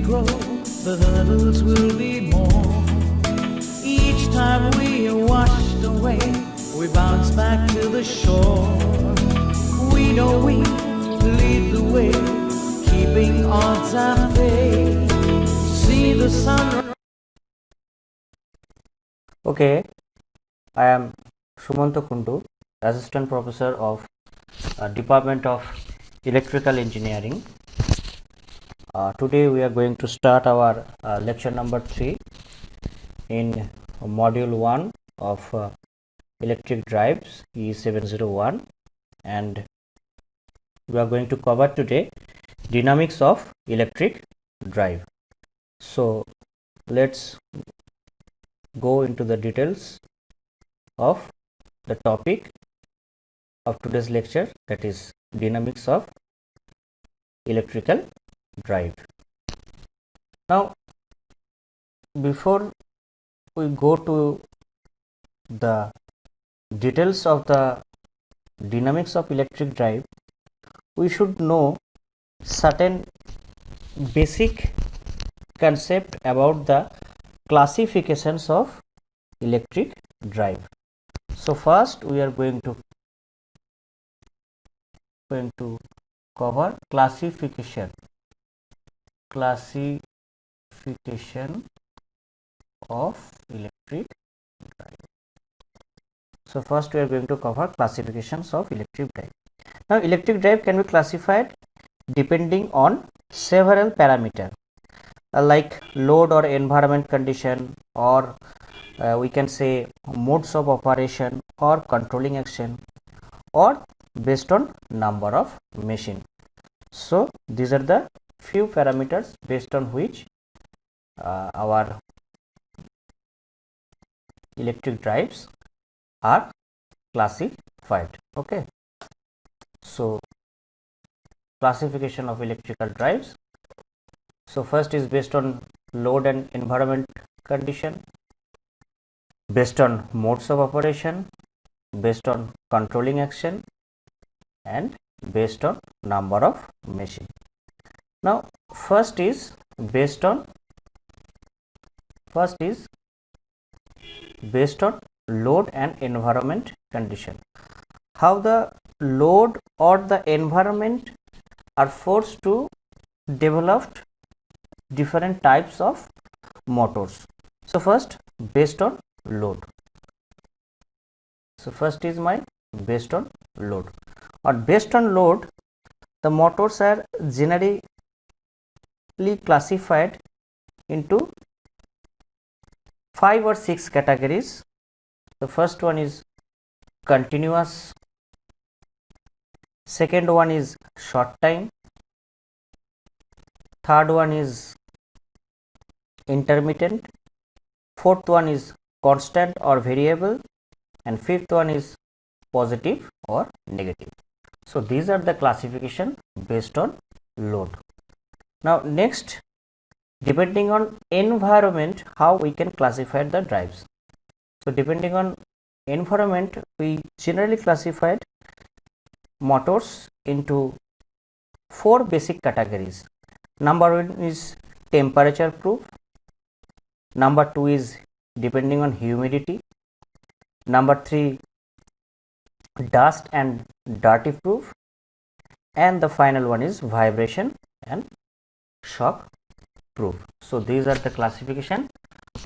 grow, the hurdles will be more. Each time we are washed away, we bounce back to the shore. We know we lead the way, keeping odds at bay. See the sun. Okay, I am Sumanto Kundu, Assistant Professor of Department of Electrical Engineering. Today we are going to start our lecture number 3 in module 1 of electric drives E701, and we are going to cover today dynamics of electric drive. So let's go into the details of the topic of today's lecture, that is dynamics of electrical drive. Now, before we go to the details of the dynamics of electric drive, we should know certain basic concept about the classifications of electric drive. So first we are going to cover classification of electric drive. So first we are going to cover classifications of electric drive. Now electric drive can be classified depending on several parameters like load or environment condition, or we can say modes of operation or controlling action, or based on number of machine. So these are the few parameters based on which our electric drives are classified. Okay, so classification of electrical drives. So first is based on load and environment condition, based on modes of operation, based on controlling action, and based on number of machine. Now first is based on load and environment condition. How the load or the environment are forced to develop different types of motors. So first based on load. So first is my based on load. Or based on load, the motors are generally classified into 5 or 6 categories. The first one is continuous, second one is short time, third one is intermittent, fourth one is constant or variable, and fifth one is positive or negative. So these are the classification based on load. Now next, depending on environment, how we can classify the drives. So depending on environment, we generally classified motors into 4 basic categories. Number 1 is temperature proof, number 2 is depending on humidity, number 3 dust and dirty proof, and the final one is vibration and shock proof. So these are the classification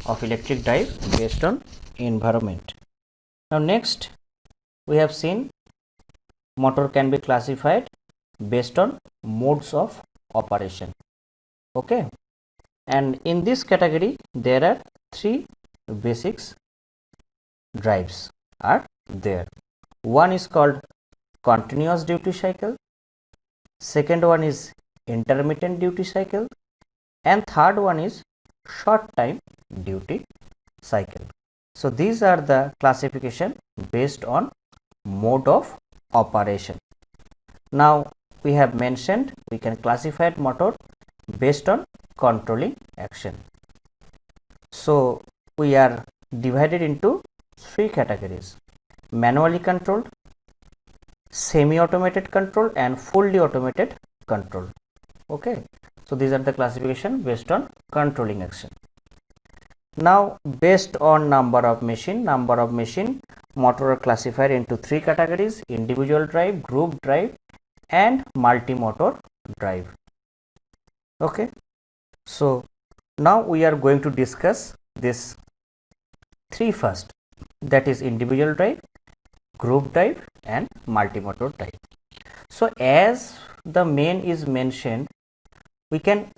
of electric drive based on environment. Now next, we have seen motor can be classified based on modes of operation. Okay, and in this category there are 3 basics drives are there. One is called continuous duty cycle, second one is intermittent duty cycle, and third one is short time duty cycle. So these are the classification based on mode of operation. Now we have mentioned we can classify motor based on controlling action. So we are divided into 3 categories: manually controlled, semi automated control, and fully automated control. Okay, So these are the classification based on controlling action. Now based on number of machine, motor are classified into three categories: individual drive, group drive and multi-motor drive. Okay, so now we are going to discuss this three first, that is individual drive, group drive and multi-motor drive. So as the main is mentioned, we can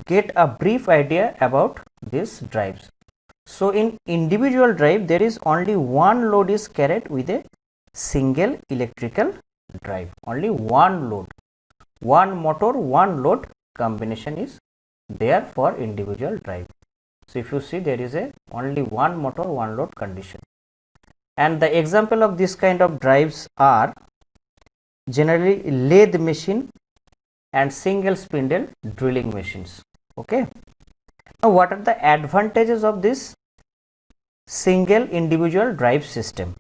get a brief idea about these drives. So in individual drive, there is only one load is carried with a single electrical drive. Only one load, one motor, one load combination is there for individual drive. So if you see, there is a only one motor, one load condition. And the example of this kind of drives are generally lathe machine and single spindle drilling machines. Okay. Now what are the advantages of this single individual drive system?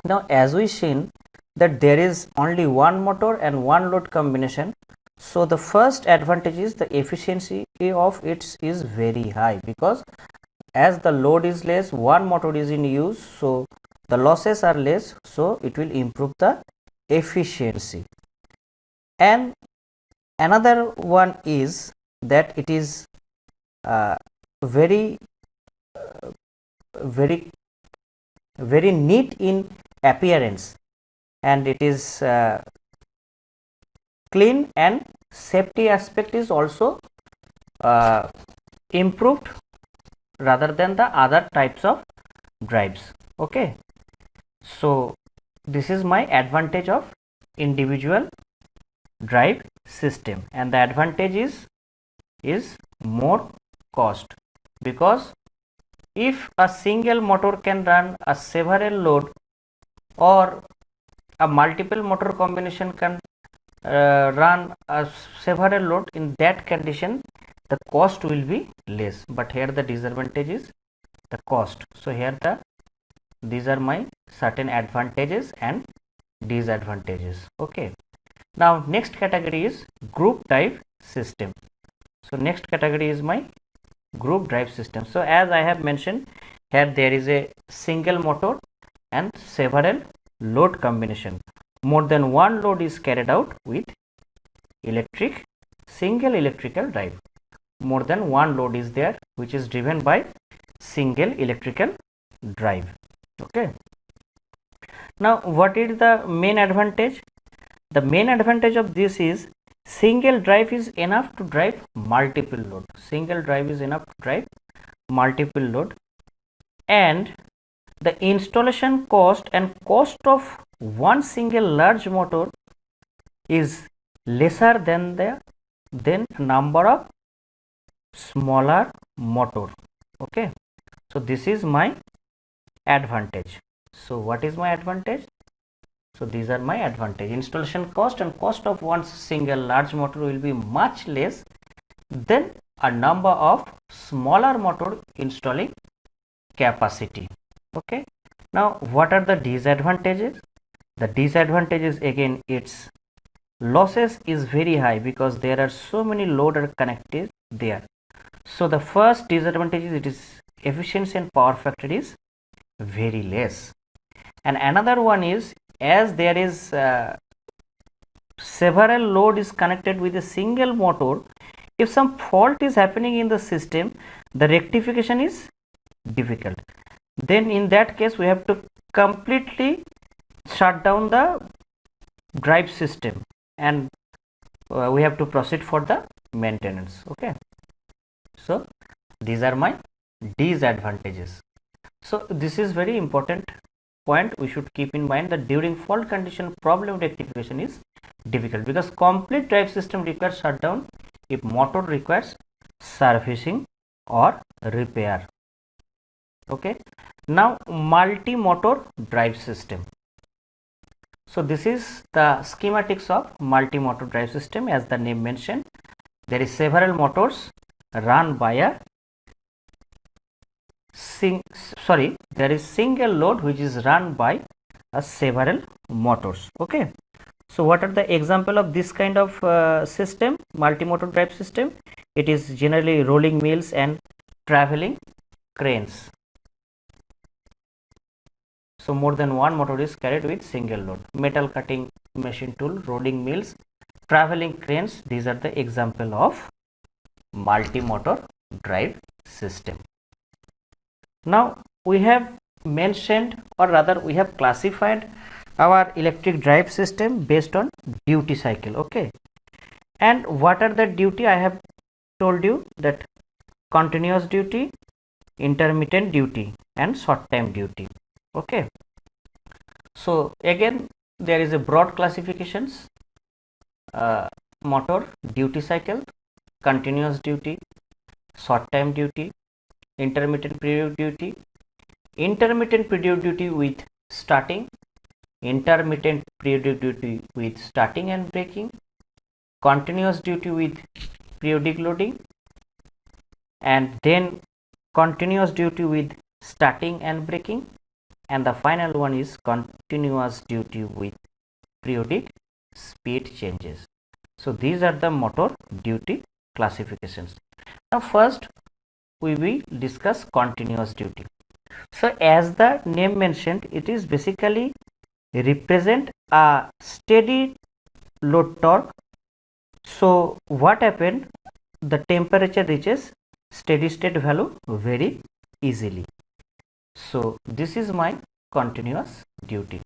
Now as we seen that there is only one motor and one load combination, so the first advantage is the efficiency of it is very high, because as the load is less, one motor is in use, so the losses are less, so it will improve the efficiency. And another one is that it is very neat in appearance, and it is clean, and safety aspect is also improved rather than the other types of drives. Okay, so this is my advantage of individual drive system, and the advantage is more cost, because if a single motor can run a several load, or a multiple motor combination can run a several load, in that condition the cost will be less. But here the disadvantage is the cost. So here these are my certain advantages and disadvantages. Okay, now next category is group drive system. So next category is my group drive system. So as I have mentioned, here there is a single motor and several load combination. More than one load is carried out with single electrical drive. More than one load is there which is driven by single electrical drive. Okay, now what is the main advantage? The main advantage of this is single drive is enough to drive multiple load. Single drive is enough to drive multiple load, and the installation cost and cost of one single large motor is lesser than the number of smaller motor. Okay, so this is my advantage. So what is my advantage? So these are my advantage. Installation cost and cost of one single large motor will be much less than a number of smaller motor installing capacity. Okay, now what are the disadvantages? The disadvantages, again, its losses is very high, because there are so many load are connected there. So the first disadvantage is it is efficiency and power factor is very less. And another one is, as there is several load is connected with a single motor, if some fault is happening in the system, the rectification is difficult. Then in that case we have to completely shut down the drive system, and we have to proceed for the maintenance. Okay, so these are my disadvantages. So this is very important point we should keep in mind, that during fault condition problem rectification is difficult, because complete drive system requires shutdown if motor requires servicing or repair. Okay, now multi-motor drive system. So this is the schematics of multi-motor drive system. As the name mentioned, there is several motors run by a there is single load which is run by a several motors. Okay, So what are the example of this kind of system, multi-motor drive system? It is generally rolling mills and traveling cranes. So more than one motor is carried with single load. Metal cutting machine tool, rolling mills, traveling cranes, these are the example of multi-motor drive system. Now we have mentioned, or rather we have classified our electric drive system based on duty cycle. Okay, and what are the duty? I have told you that continuous duty, intermittent duty and short time duty. Okay, so again there is a broad classifications: motor duty cycle, continuous duty, short time duty, intermittent period duty, intermittent period duty with starting, intermittent periodic duty with starting and breaking, continuous duty with periodic loading, and then continuous duty with starting and breaking, and the final one is continuous duty with periodic speed changes. So these are the motor duty classifications. Now first we will discuss continuous duty. So as the name mentioned, it is basically represent a steady load torque. So what happened? The temperature reaches steady state value very easily. So this is my continuous duty.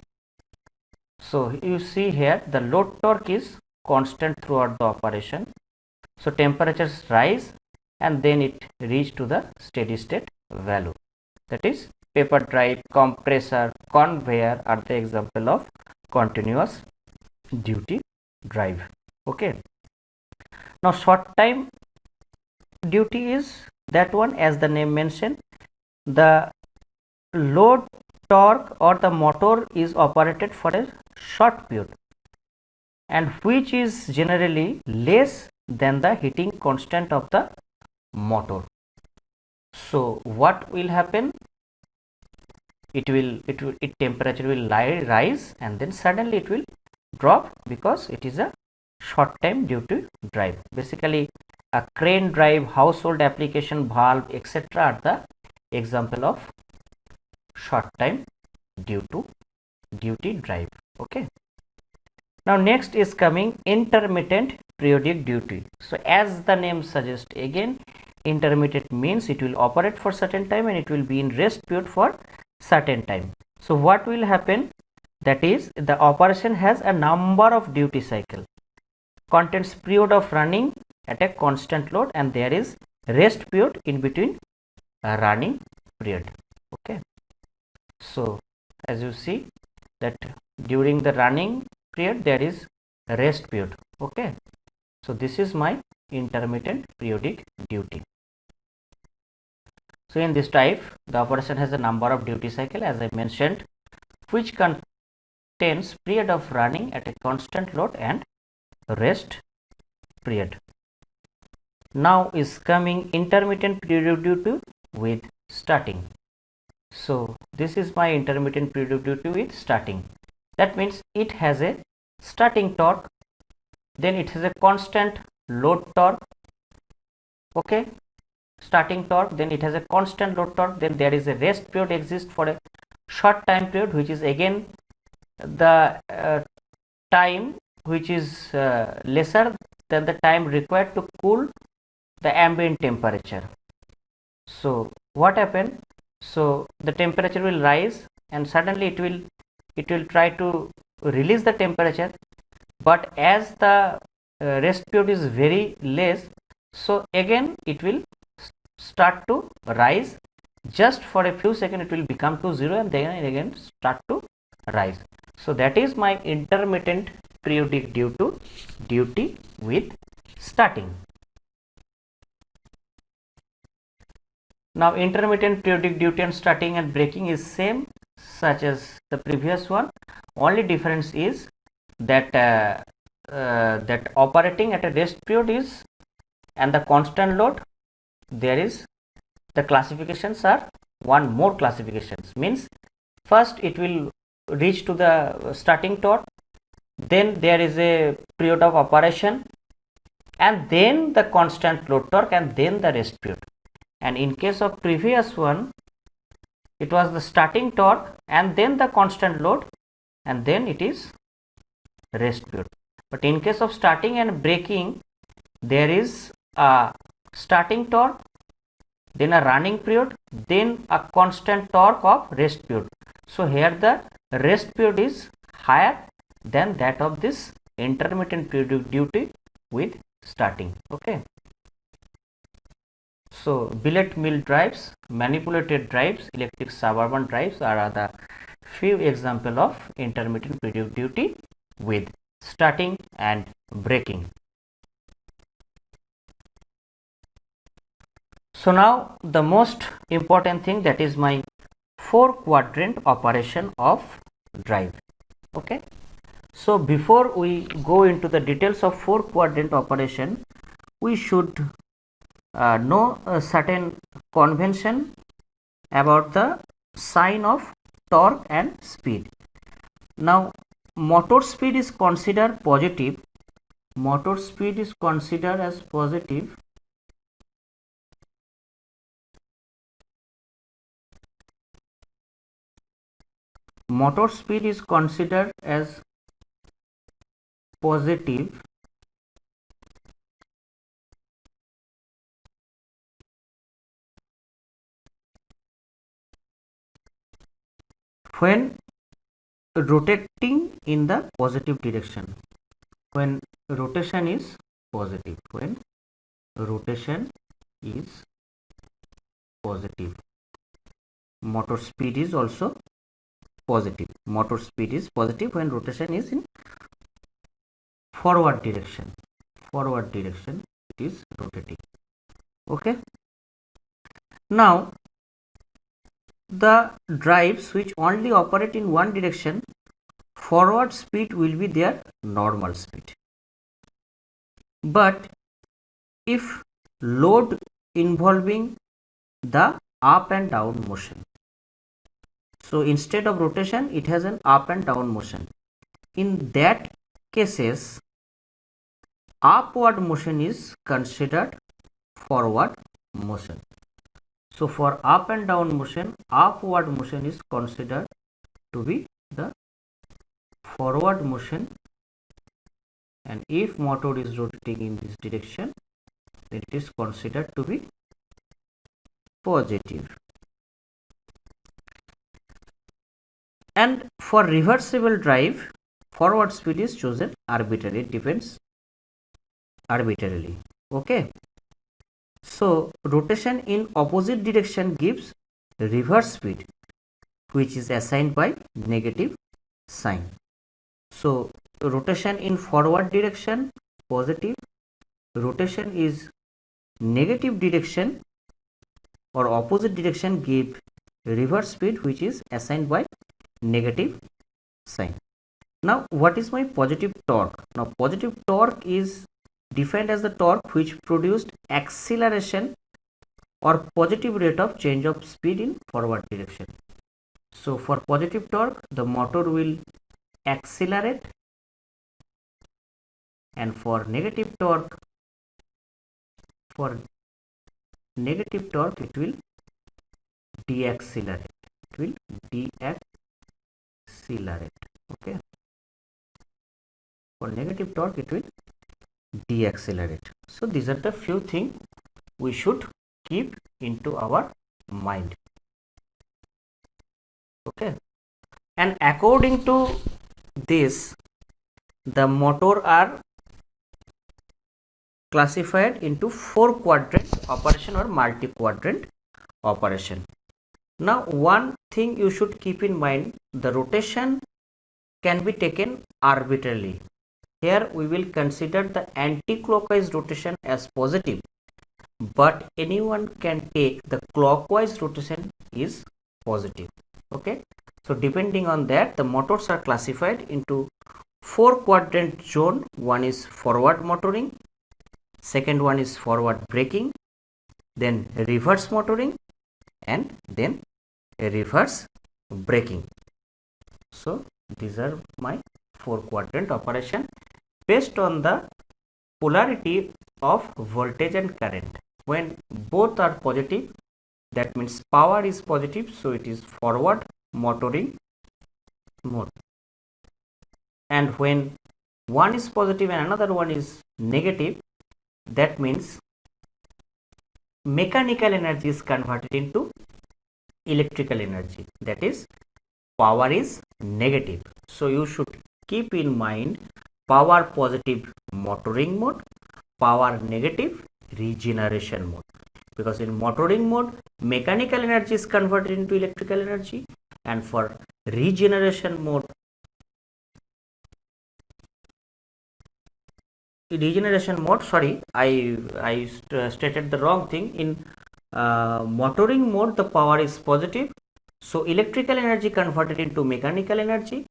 So you see here the load torque is constant throughout the operation. So temperatures rise and then it reach to the steady state value. That is, paper drive, compressor, conveyor are the example of continuous duty drive. Okay. Now short time duty is that one, as the name mentioned, the load torque or the motor is operated for a short period and which is generally less than the heating constant of the motor. So what will happen? Its temperature will rise and then suddenly it will drop because it is a short time duty drive. Basically a crane drive, household application valve, etc. are the example of short time duty drive. Okay. Now next is coming intermittent periodic duty. So as the name suggests, again intermittent means it will operate for certain time and it will be in rest period for certain time. So what will happen? That is, the operation has a number of duty cycle, contains period of running at a constant load, and there is rest period in between a running period. Okay. So as you see that during the running period there is a rest period. Okay. So this is my intermittent periodic duty. So in this type the operation has a number of duty cycle, as I mentioned, which contains period of running at a constant load and rest period. Now is coming intermittent periodic duty with starting. So this is my intermittent periodic duty with starting. That means it has a starting torque, then it has a constant load torque. Okay, starting torque, then it has a constant load torque, then there is a rest period exists for a short time period, which is again the time which is lesser than the time required to cool the ambient temperature. So what happened? So the temperature will rise and suddenly it will try to release the temperature, but as the rest period is very less, so again it will start to rise. Just for a few seconds it will become to zero and then again start to rise. So that is my intermittent periodic duty with starting. Now intermittent periodic duty and starting and breaking is same such as the previous one. Only difference is that that operating at a rest period is and the constant load, there is the classifications are one more classifications, means first it will reach to the starting torque, then there is a period of operation, and then the constant load torque, and then the rest period. And in case of previous one, it was the starting torque and then the constant load, and then it is rest period. But in case of starting and braking, there is a starting torque, then a running period, then a constant torque of rest period. So here the rest period is higher than that of this intermittent periodic duty with starting. Okay. So billet mill drives, manipulated drives, electric suburban drives are the few example of intermittent periodic duty with starting and braking. So now the most important thing, that is my 4 quadrant operation of drive. Okay. So before we go into the details of 4 quadrant operation, we should know a certain convention about the sign of torque and speed. Now motor speed is considered positive. Motor speed is considered as positive motor speed is considered as positive when rotating in the positive direction. When rotation is positive, when rotation is positive, motor speed is also positive. Motor speed is positive when rotation is in forward direction. Forward direction it is rotating. Okay. Now the drives which only operate in one direction, forward speed will be their normal speed. But if load involving the up and down motion, so instead of rotation it has an up and down motion, in that cases upward motion is considered forward motion. So for up and down motion, upward motion is considered to be the forward motion, and if motor is rotating in this direction, then it is considered to be positive. And for reversible drive, forward speed is chosen arbitrarily, it depends arbitrarily. Okay. So rotation in opposite direction gives reverse speed, which is assigned by negative sign. So rotation in forward direction positive, rotation is negative direction or opposite direction give reverse speed, which is assigned by negative sign. Now what is my positive torque? Now positive torque is defined as the torque which produced acceleration or positive rate of change of speed in forward direction. So for positive torque, the motor will accelerate, and for negative torque, it will deaccelerate. It will deaccelerate. Okay. For negative torque, it will deaccelerate. So these are the few things we should keep into our mind. Okay. And according to this, the motor are classified into 4 quadrant operation or multi quadrant operation. Now one thing you should keep in mind, the rotation can be taken arbitrarily. Here we will consider the anti-clockwise rotation as positive, but anyone can take the clockwise rotation is positive. Okay. So depending on that, the motors are classified into 4 quadrant zone. One is forward motoring, second one is forward braking, then reverse motoring, and then reverse braking. So these are my 4 quadrant operation based on the polarity of voltage and current. When both are positive, that means power is positive, so it is forward motoring mode. And when one is positive and another one is negative, that means mechanical energy is converted into electrical energy, that is power is negative. So you should keep in mind power positive motoring mode, power negative regeneration mode, because in motoring mode mechanical energy is converted into electrical energy, and for regeneration mode sorry, I stated the wrong thing. In motoring mode the power is positive, so electrical energy converted into mechanical energy,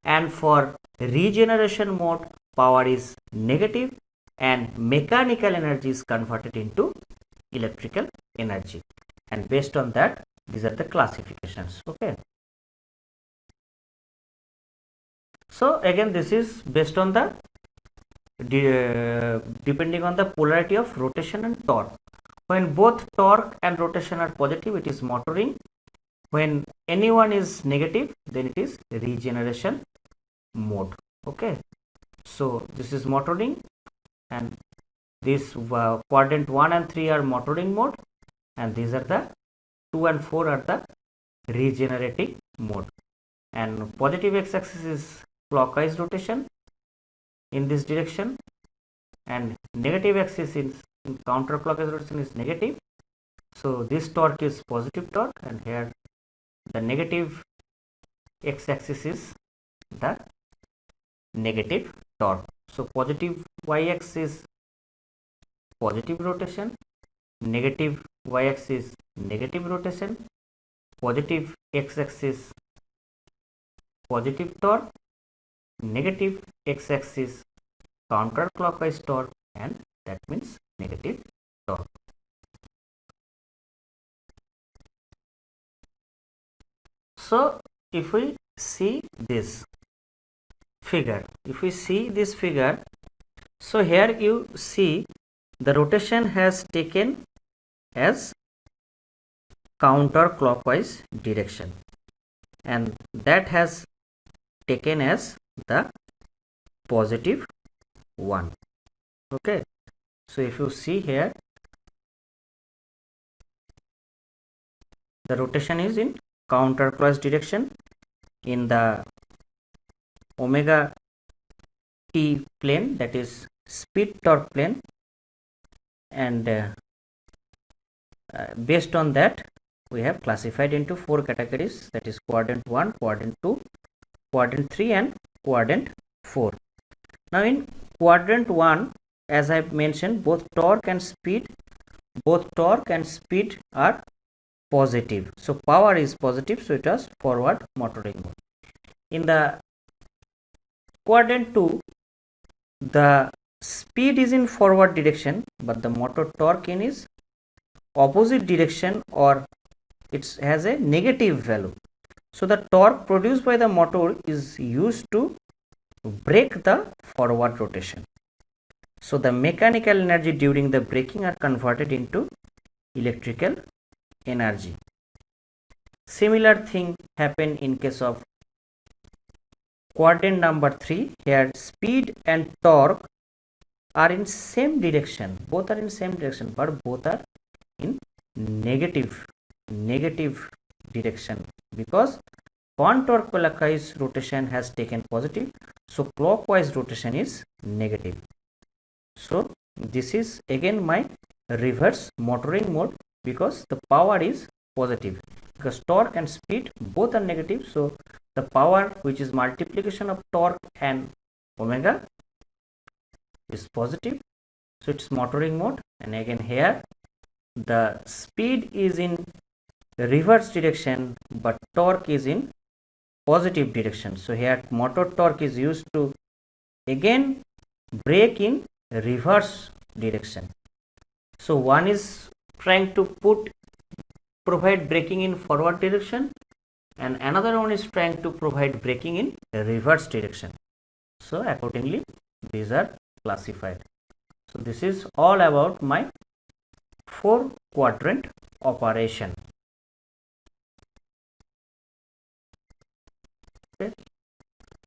and for regeneration mode power is negative and mechanical energy is converted into electrical energy. And based on that, these are the classifications. Okay, so again this is based on the depending on the polarity of rotation and torque. When both torque and rotation are positive, it is motoring. When any one is negative, then it is regeneration mode. Okay, so this is motoring, and this quadrant 1 and 3 are motoring mode, and these are the 2 and 4 are the regenerating mode. And positive x-axis is clockwise rotation in this direction, and negative axis is in counterclockwise rotation is negative. So this torque is positive torque, and here the negative x-axis is the negative torque. So positive y-axis is positive rotation, negative y-axis negative rotation, positive x-axis positive torque, negative x-axis counterclockwise torque, and that means negative torque. So if we see this figure, so here you see the rotation has taken as counterclockwise direction, and that has taken as the positive one. Okay, so if you see here, the rotation is in counterclockwise direction in the omega t plane, that is speed torque plane, and based on that we have classified into 4 categories, that is quadrant 1, quadrant 2, quadrant 3 and quadrant 4. Now in quadrant 1, as I mentioned, both torque and speed are positive, so power is positive, so it was forward motoring mode. In the quadrant 2, the speed is in forward direction, but the motor torque in is opposite direction, or it has a negative value. So the torque produced by the motor is used to brake the forward rotation. So the mechanical energy during the braking are converted into electrical energy. Similar thing happen in case of quadrant number 3. Here speed and torque are in same direction, both are in same direction, but both are in negative direction, because counterclockwise rotation has taken positive, so clockwise rotation is negative. So this is again my reverse motoring mode, because the power is positive, because torque and speed both are negative, so the power, which is multiplication of torque and omega, is positive, so it's motoring mode. And again here the speed is in reverse direction, but torque is in positive direction, so here motor torque is used to again brake in reverse direction. So one is trying to provide braking in forward direction, and another one is trying to provide braking in reverse direction. So accordingly these are classified. So this is all about my 4 quadrant operation. Okay,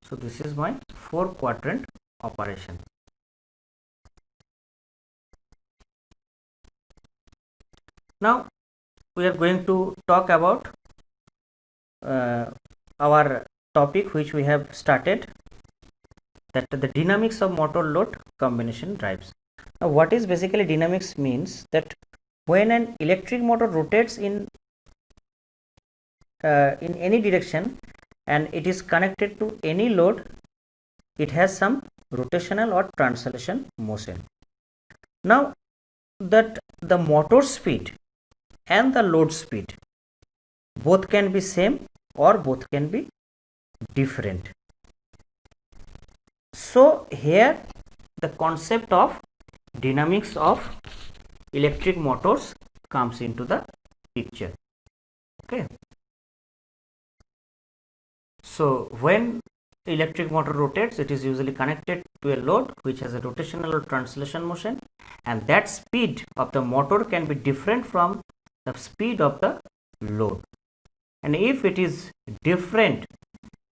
so this is my 4 quadrant operation. Now we are going to talk about our topic which we have started, that the dynamics of motor load combination drives. Now what is basically dynamics means that when an electric motor rotates in any direction and it is connected to any load, it has some rotational or translation motion. Now that the motor speed and the load speed both can be same or both can be different. So here the concept of dynamics of electric motors comes into the picture. Okay, so when electric motor rotates, it is usually connected to a load which has a rotational or translation motion, and that speed of the motor can be different from the speed of the load. And if it is different,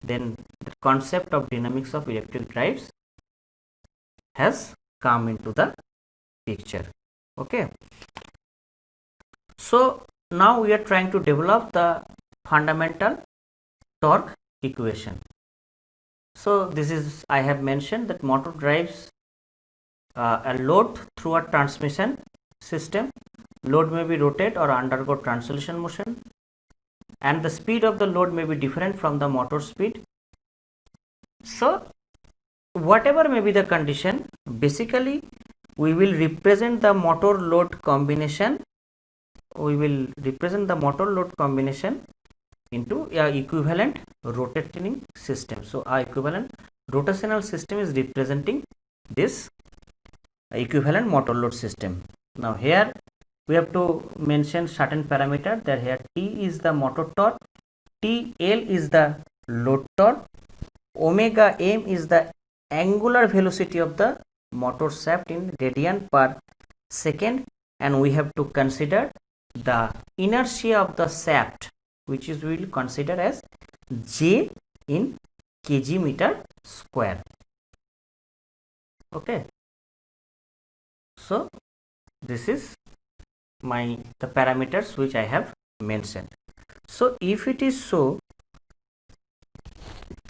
then the concept of dynamics of electric drives has come into the picture. Okay, so now we are trying to develop the fundamental torque equation. So this is, I have mentioned that motor drives a load through a transmission system. Load may be rotate or undergo translation motion, and the speed of the load may be different from the motor speed. So whatever may be the condition, basically we will represent the motor load combination. We will represent the motor load combination into a equivalent rotating system. So our equivalent rotational system is representing this equivalent motor load system. Now here we have to mention certain parameter, that here T is the motor torque, TL is the load torque, omega m is the angular velocity of the motor shaft in radian per second, and we have to consider the inertia of the shaft, which is we will consider as J in kg meter square. Okay, so this is the parameters which I have mentioned. So if it is so,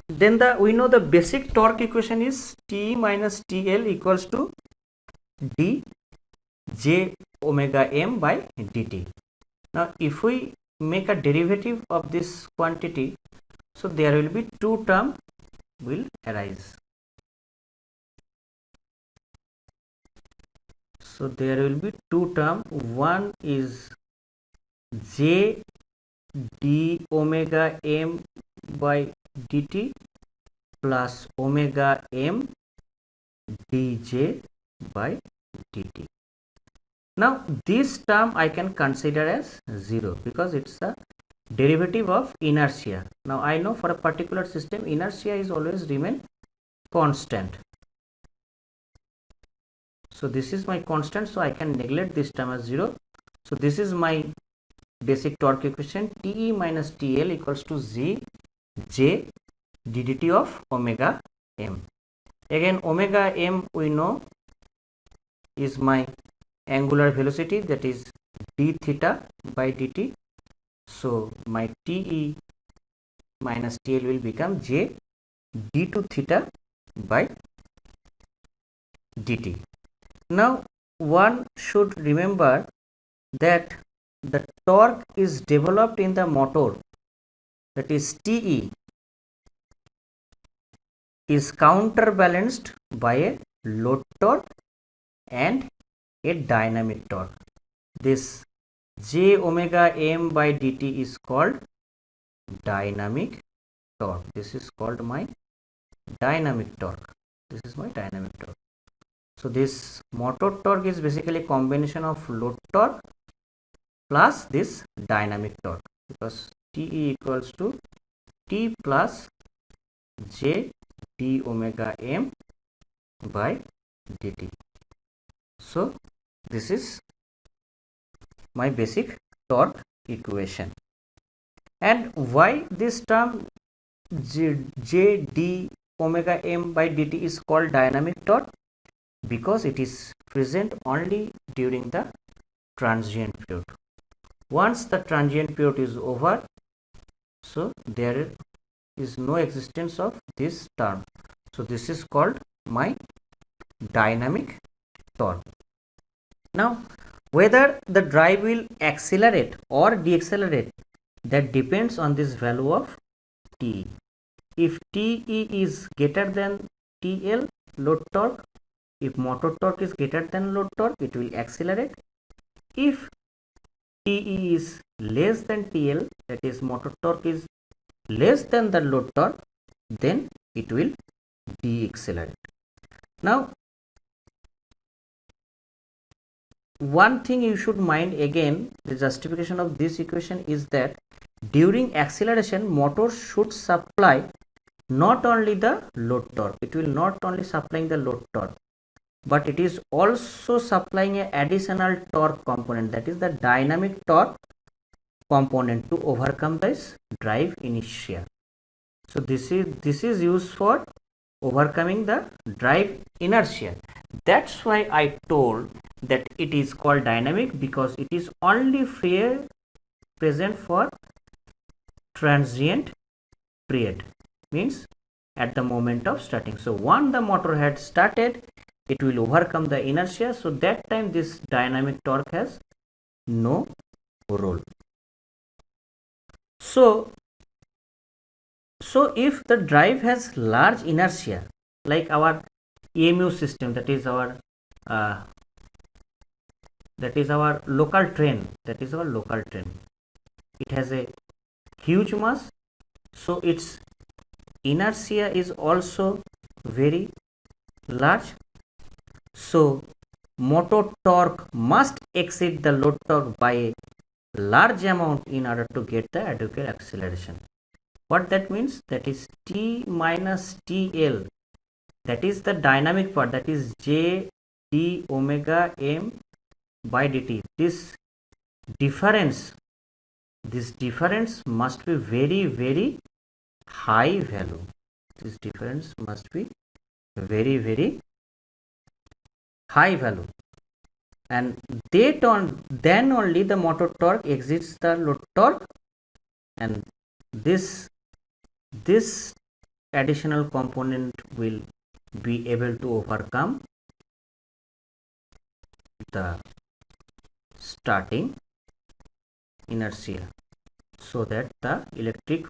then we know the basic torque equation is T minus TL equals to d j omega m by dt. Now if we make a derivative of this quantity, so there will be two terms will arise. So there will be two terms. One is j d omega m by dt plus omega m dj by dt. Now this term I can consider as 0 because it's a derivative of inertia. Now I know for a particular system inertia is always remain constant. So this is my constant, so I can neglect this term as 0. So this is my basic torque equation, Te minus TL equals to j ddt of omega m. Again omega m we know is my angular velocity, that is d theta by dt. So my Te minus TL will become j d2 theta by dt. Now one should remember that the torque is developed in the motor, that is Te, is counterbalanced by a load torque and a dynamic torque. This j omega m by dt is called dynamic torque. This is called my dynamic torque. This is my dynamic torque. So this motor torque is basically a combination of load torque plus this dynamic torque, because Te equals to T plus J d omega m by dt. So this is my basic torque equation. And why this term J d omega m by dt is called dynamic torque? Because it is present only during the transient period. Once the transient period is over, so there is no existence of this term. So this is called my dynamic torque. Now, whether the drive will accelerate or decelerate, that depends on this value of Te. If Te is greater than TL, load torque, if motor torque is greater than load torque, it will accelerate. If Te is less than TL, that is motor torque is less than the load torque, then it will decelerate. Now, one thing you should mind again, the justification of this equation is that during acceleration, motor should supply not only the load torque, it will not only supplying the load torque, but it is also supplying an additional torque component, that is the dynamic torque component, to overcome this drive inertia. So this is used for overcoming the drive inertia. That's why I told that it is called dynamic, because it is only present for transient period, means at the moment of starting. So once the motor had started, it will overcome the inertia, so that time this dynamic torque has no role. So if the drive has large inertia, like our EMU system, that is our local train, it has a huge mass, so its inertia is also very large. So motor torque must exceed the load torque by a large amount in order to get the adequate acceleration. What that means? That is T minus TL, that is the dynamic part, that is J d omega m by dt. This difference must be very high value. This difference must be very high value, and then only the motor torque exceeds the load torque, and this additional component will be able to overcome the starting inertia, so that the electric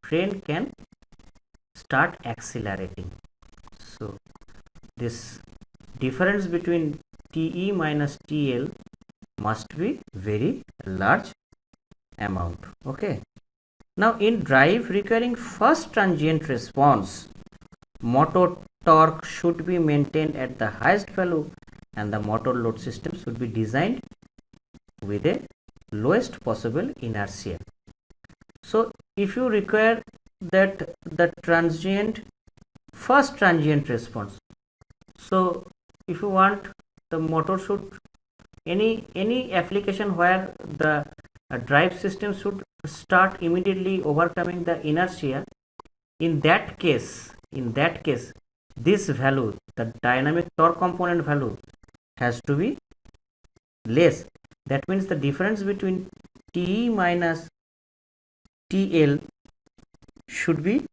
train can start accelerating. So this difference between Te minus TL must be very large amount. Okay. Now in drive requiring fast transient response, motor torque should be maintained at the highest value, and the motor load system should be designed with a lowest possible inertia. So if you require that the fast transient response, so if you want the motor should, any application where the drive system should start immediately overcoming the inertia, in that case this value, the dynamic torque component value, has to be less. That means the difference between Te minus TL should be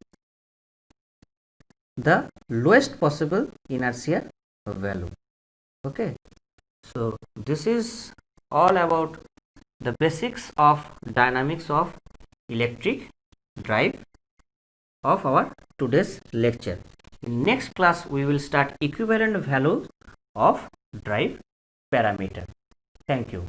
the lowest possible inertia value. Okay, so this is all about the basics of dynamics of electric drive of our today's lecture. In next class we will start equivalent values of drive parameter. Thank you.